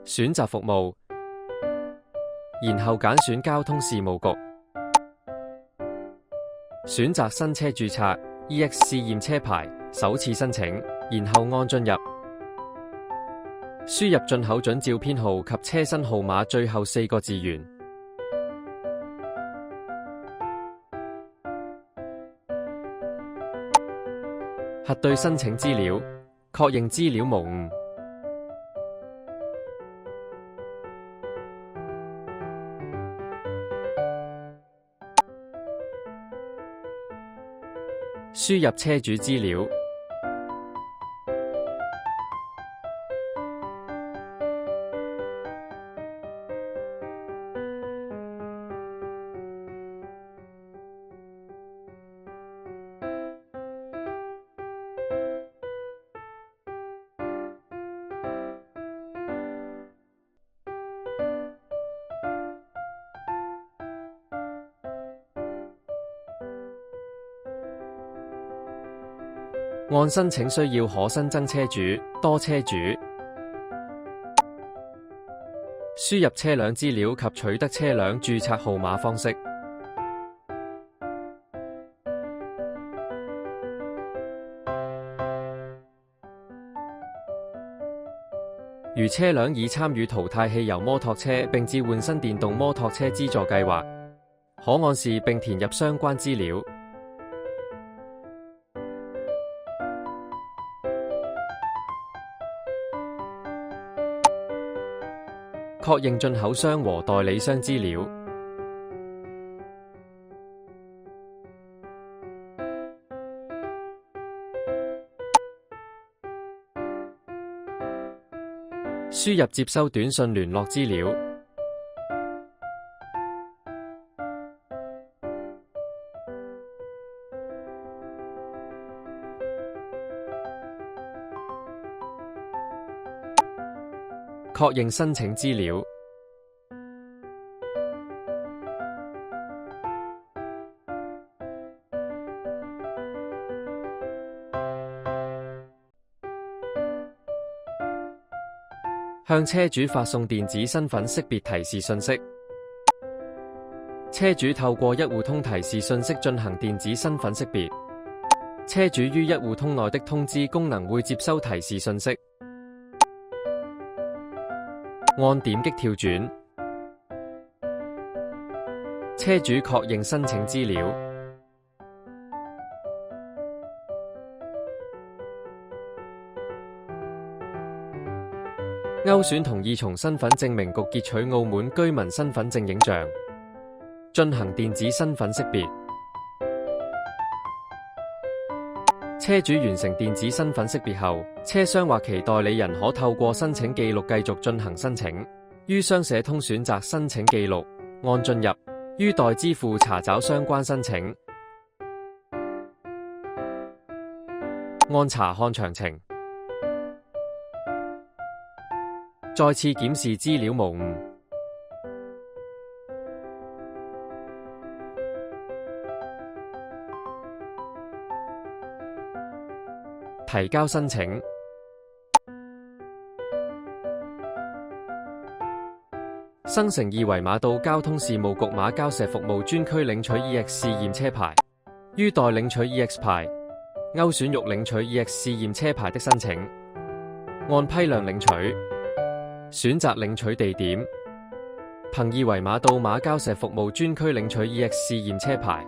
選擇服務，然後揀選交通事務局，選擇新車註冊 EX 試驗車牌，首次申請，然後按進入，輸入進口準照編號及車身號碼最後4個字元，核對申請資料，確認資料無誤。輸入車主資料，按申請需要可新增車主、多車主，輸入車輛資料及取得車輛註冊號碼方式。如車輛已參與淘汰汽油摩托車並置換新電動摩托車資助計劃，可按時並填入相關資料。確認進口商和代理商資料，輸入接收短信聯絡資料，確認申請資料，向車主發送電子身份識別提示信息。車主透過一戶通提示信息進行電子身份識別。車主於一戶通內的通知功能會接收提示信息。按點擊跳轉，車主確認申請資料，勾選同意從身份證明局截取澳門居民身份證影像，進行電子身份識別。車主完成電子身份識別後，車商或其代理人可透過申請記錄繼續進行申請。於商社通選擇申請記錄，按進入，於代支付查找相關申請，按查看詳情，再次檢視資料無誤。提交申請，生成二維碼到交通事務局馬交石服務專區領取 EX 試驗車牌，於待領取 EX 牌，勾選欲領取 EX 試驗車牌的申請，按批量領取，選擇領取地點，憑二維碼到馬交石服務專區領取 EX 試驗車牌。